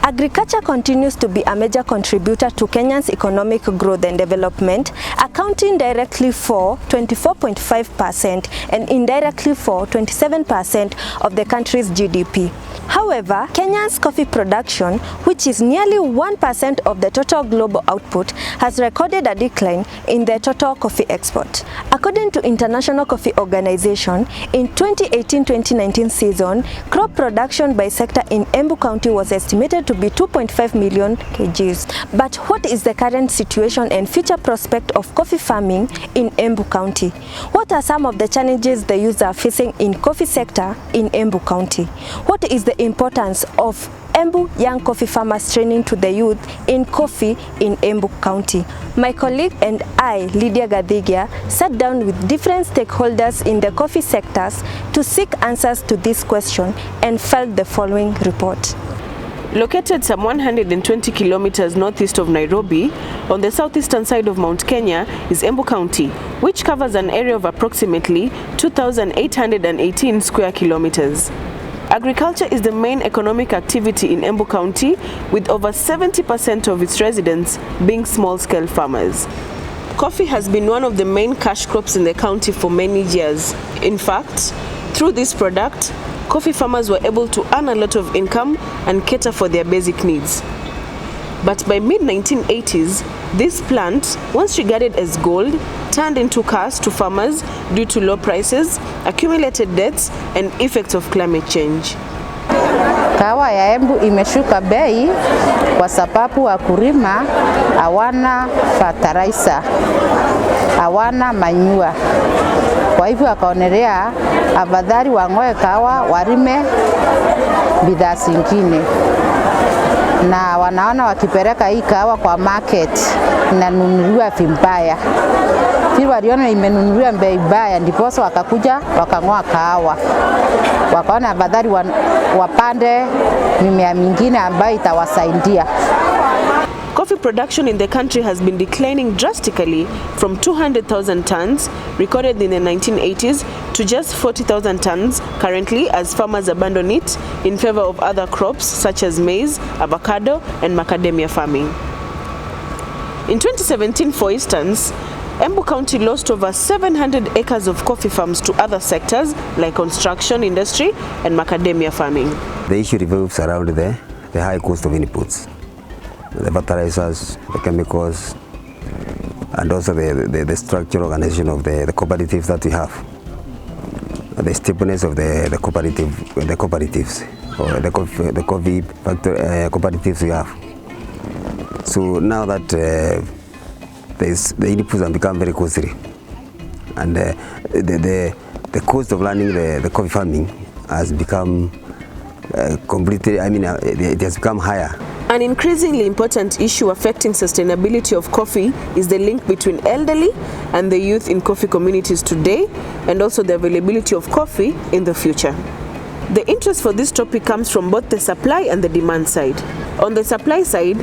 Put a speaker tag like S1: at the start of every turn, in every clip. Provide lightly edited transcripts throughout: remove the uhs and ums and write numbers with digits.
S1: Agriculture continues to be a major contributor to Kenya's economic growth and development, accounting directly for 24.5% and indirectly for 27% of the country's GDP. However, Kenya's coffee production, which is nearly 1% of the total global output, has recorded a decline in the total coffee export. According to International Coffee Organization, in 2018-2019 season, crop production by sector in Embu County was estimated to be 2.5 million kgs. But what is the current situation and future prospect of coffee farming in Embu County? What are some of the challenges the youth are facing in coffee sector in Embu County? What is the importance of Embu young coffee farmers training to the youth in coffee in Embu County? My colleague and I, Lydia Gadhigia, sat down with different stakeholders in the coffee sectors to seek answers to this question and filed the following report.
S2: Located some 120 kilometers northeast of Nairobi, on the southeastern side of Mount Kenya is Embu County, which covers an area of approximately 2,818 square kilometers. Agriculture is the main economic activity in Embu County, with over 70% of its residents being small-scale farmers. Coffee has been one of the main cash crops in the county for many years. In fact, through this product, coffee farmers were able to earn a lot of income and cater for their basic needs. But by mid-1980s, this plant, once regarded as gold, turned into curse to farmers due to low prices, accumulated debts, and effects of climate change.
S3: Kahawa ya Embu imeshuka bei kwa sababu wakulima hawana fertilizer, hawana manure. Kwa hivyo wakaonelea afadhali wang'oe kahawa walime bidhaa zingine. Na wanaona wakipeleka hii kahawa kwa market inanunuliwa vibaya. Hivyo waliona imenunuliwa bei mbaya, ndipo wakakuja wakang'oa kahawa. Wakaona afadhali wapande mimea mingine ambayo itawasaidia.
S2: Coffee production in the country has been declining drastically from 200,000 tons recorded in the 1980s to just 40,000 tons currently, as farmers abandon it in favor of other crops such as maize, avocado, and macadamia farming. In 2017, for instance, Embu County lost over 700 acres of coffee farms to other sectors like construction industry and macadamia farming.
S4: The issue revolves around the high cost of inputs. The fertilizers, the chemicals, and also the structural organization of the cooperatives that we have. The steepness of the cooperatives, or the coffee factory cooperatives we have. So now that the inputs have become very costly, and the cost of learning the coffee farming has become completely, it has become higher.
S2: An increasingly important issue affecting sustainability of coffee is the link between elderly and the youth in coffee communities today, and also the availability of coffee in the future. The interest for this topic comes from both the supply and the demand side. On the supply side,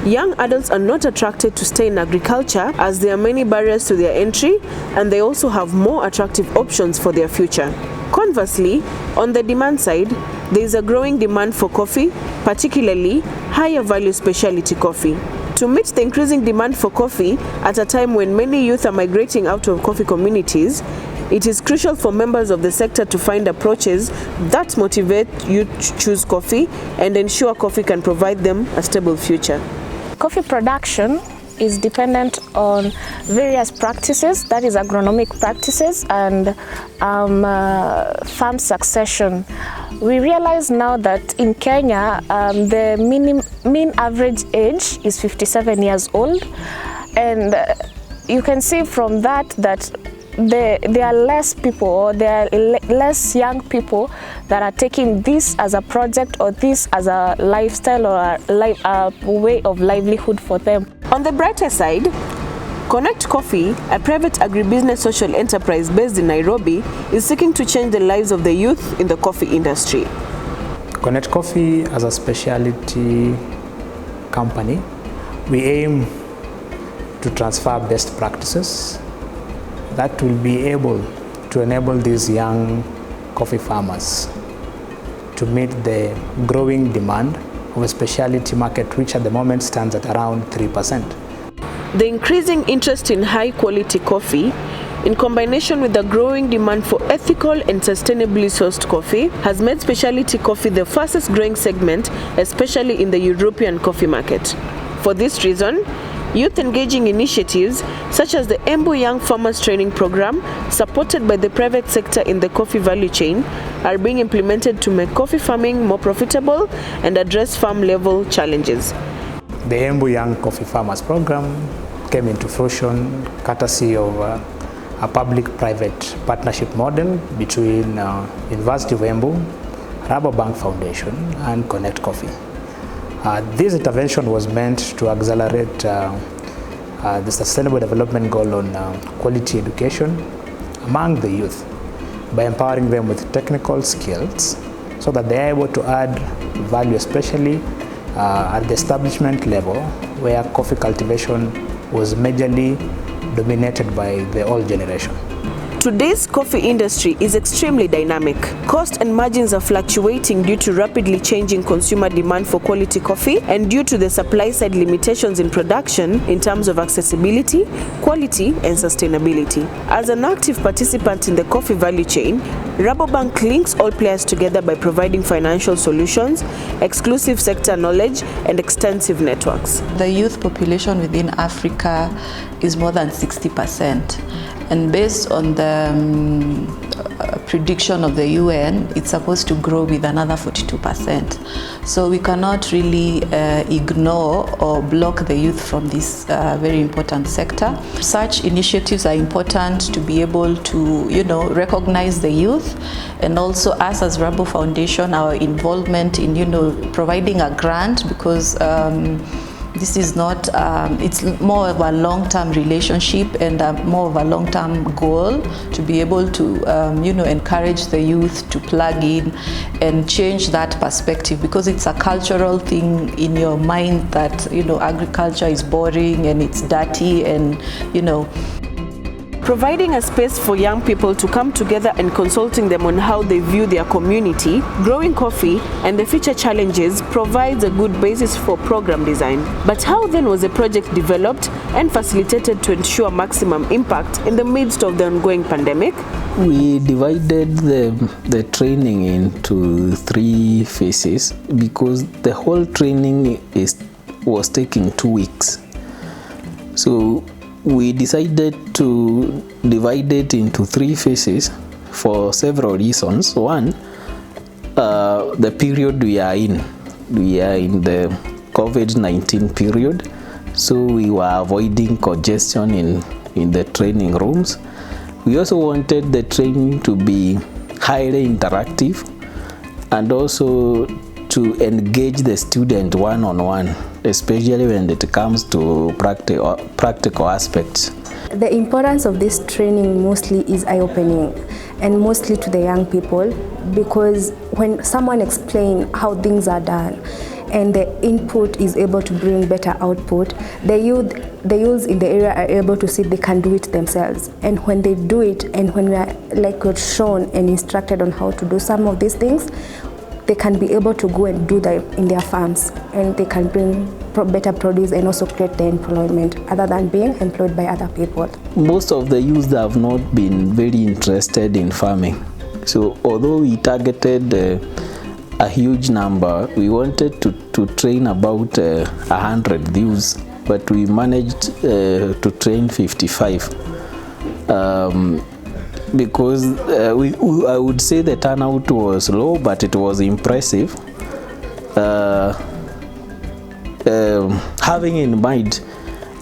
S2: young adults are not attracted to stay in agriculture as there are many barriers to their entry, and they also have more attractive options for their future. Conversely, on the demand side, there is a growing demand for coffee, particularly higher value specialty coffee. To meet the increasing demand for coffee at a time when many youth are migrating out of coffee communities, it is crucial for members of the sector to find approaches that motivate youth to choose coffee and ensure coffee can provide them a stable future.
S5: Coffee production is dependent on various practices, that is agronomic practices and farm succession. We realize now that in Kenya, the mean average age is 57 years old, and you can see from that there are less people, or there are less young people that are taking this as a project or this as a lifestyle or a way of livelihood for them.
S2: On the brighter side, Connect Coffee, a private agribusiness social enterprise based in Nairobi, is seeking to change the lives of the youth in the coffee industry.
S6: Connect Coffee, as a specialty company, we aim to transfer best practices that will be able to enable these young coffee farmers to meet the growing demand of a specialty market, which at the moment stands at around 3%.
S2: The increasing interest in high-quality coffee, in combination with the growing demand for ethical and sustainably sourced coffee, has made specialty coffee the fastest growing segment, especially in the European coffee market. For this reason, youth engaging initiatives such as the Embu Young Farmers Training Program, supported by the private sector in the coffee value chain, are being implemented to make coffee farming more profitable and address farm-level challenges.
S6: The Embu Young Coffee Farmers Program came into fruition courtesy of a public-private partnership model between University of Embu, Rabobank Foundation, and Connect Coffee. This intervention was meant to accelerate the Sustainable Development Goal on quality education among the youth by empowering them with technical skills so that they are able to add value, especially at the establishment level where coffee cultivation was majorly dominated by the old generation.
S2: Today's coffee industry is extremely dynamic. Cost and margins are fluctuating due to rapidly changing consumer demand for quality coffee and due to the supply side limitations in production in terms of accessibility, quality, and sustainability. As an active participant in the coffee value chain, Rabobank links all players together by providing financial solutions, exclusive sector knowledge, and extensive networks.
S7: The youth population within Africa is more than 60%. And based on the prediction of the UN, it's supposed to grow with another 42%. So we cannot really ignore or block the youth from this very important sector. Such initiatives are important to be able to, recognize the youth, and also us as Rabo Foundation, our involvement in, providing a grant, because this is not, it's more of a long-term relationship and more of a long-term goal to be able to, encourage the youth to plug in and change that perspective, because it's a cultural thing in your mind that, agriculture is boring and it's dirty and,
S2: Providing a space for young people to come together and consulting them on how they view their community, growing coffee, and the future challenges provides a good basis for program design. But how then was the project developed and facilitated to ensure maximum impact in the midst of the ongoing pandemic?
S8: We divided the training into 3 phases because the whole training was taking 2 weeks. So we decided to divide it into 3 phases for several reasons. One, the period we are in the COVID-19 period, so we were avoiding congestion in the training rooms. We also wanted the training to be highly interactive and also to engage the student one-on-one, especially when it comes to practical aspects.
S1: The importance of this training mostly is eye-opening, and mostly to the young people, because when someone explains how things are done and the input is able to bring better output, the youths in the area are able to see they can do it themselves. And when they do it, and when we are shown and instructed on how to do some of these things, they can be able to go and do that in their farms, and they can bring better produce and also create the employment other than being employed by other people.
S8: Most of the youth have not been very interested in farming. So although we targeted a huge number, we wanted to train about 100 youths, but we managed to train 55. Because I would say the turnout was low, but it was impressive. Having in mind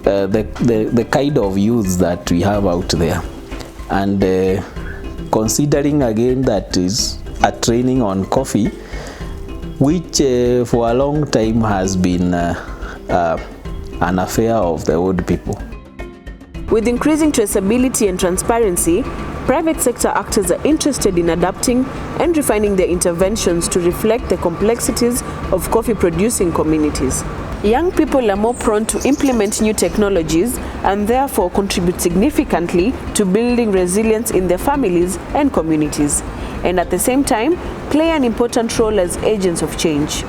S8: the kind of youths that we have out there, and considering again that is a training on coffee, which for a long time has been an affair of the old people.
S2: With increasing traceability and transparency, private sector actors are interested in adapting and refining their interventions to reflect the complexities of coffee producing communities. Young people are more prone to implement new technologies and therefore contribute significantly to building resilience in their families and communities, and at the same time play an important role as agents of change.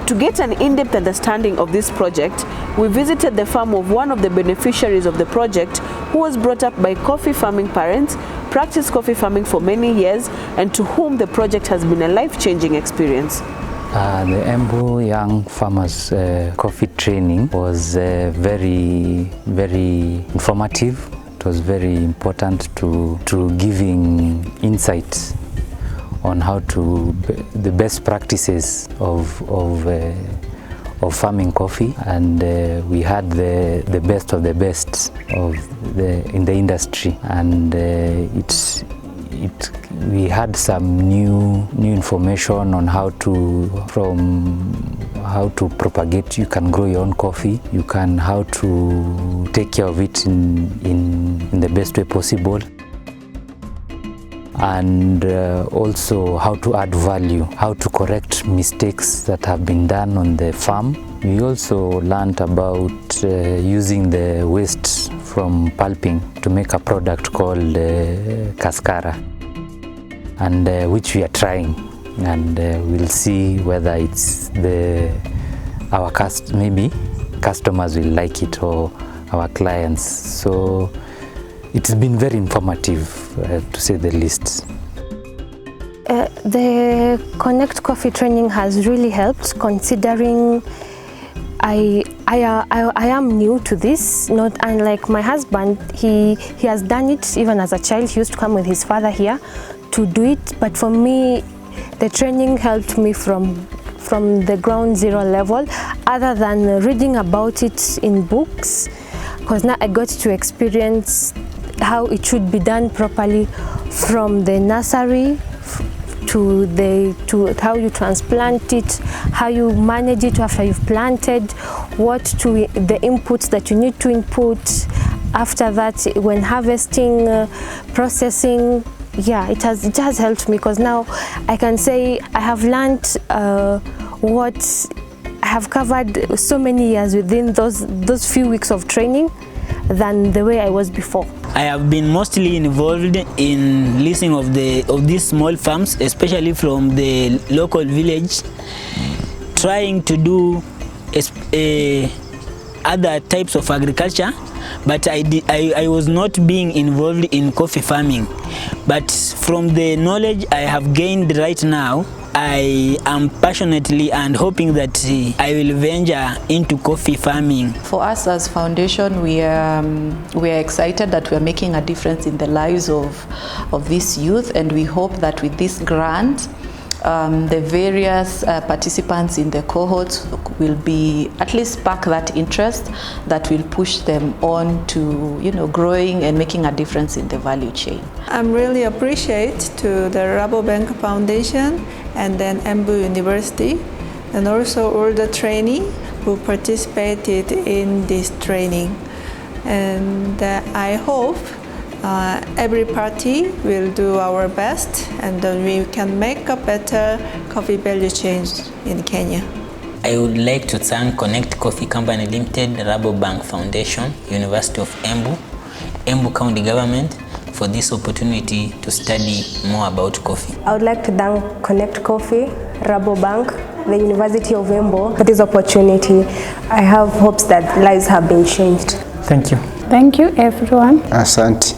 S2: To get an in-depth understanding of this project, we visited the farm of one of the beneficiaries of the project, who was brought up by coffee farming parents, practiced coffee farming for many years, and to whom the project has been a life-changing experience.
S9: The Embu Young Farmers Coffee Training was very informative. It was very important to giving insights on how to the best practices of farming coffee, and we had the best of the best in the industry, and we had some new information on how to propagate. You can grow your own coffee. You can how to take care of it in the best way possible, and also how to add value, how to correct mistakes that have been done on the farm. We also learned about using the waste from pulping to make a product called Cascara, and which we are trying, and we'll see whether it's our customers will like it, or our clients. So it's been very informative, to say the least.
S1: The Connect Coffee training has really helped, considering I am new to this, not unlike my husband. He has done it even as a child. He used to come with his father here to do it, but for me the training helped me from the ground zero level, other than reading about it in books, because now I got to experience how it should be done properly, from the nursery to how you transplant it, how you manage it after you've planted, the inputs that you need to input after that, when harvesting, processing. Yeah, it has helped me, because now I can say I have learned what I have covered so many years within those few weeks of training than the way I was before.
S10: I have been mostly involved in leasing of these small farms, especially from the local village, trying to do other types of agriculture, but I was not being involved in coffee farming. But from the knowledge I have gained right now, I am passionately and hoping that I will venture into coffee farming. For us as foundation, we are excited that we are making a difference in the lives of this youth, and we hope that with this grant, the various participants in the cohorts will be at least spark that interest that will push them on to growing and making a difference in the value chain.
S11: I'm really appreciate to the Rabobank Foundation and then Embu University, and also all the trainee who participated in this training. And I hope every party will do our best, and then we can make a better coffee value chain in Kenya.
S10: I would like to thank Connect Coffee Company Limited, Rabobank Foundation, University of Embu, Embu County Government for this opportunity to study more about coffee.
S1: I would like to thank Connect Coffee, Rabobank, the University of Embu for this opportunity. I have hopes that lives have been changed.
S6: Thank you.
S12: Thank you, everyone.
S13: Asante.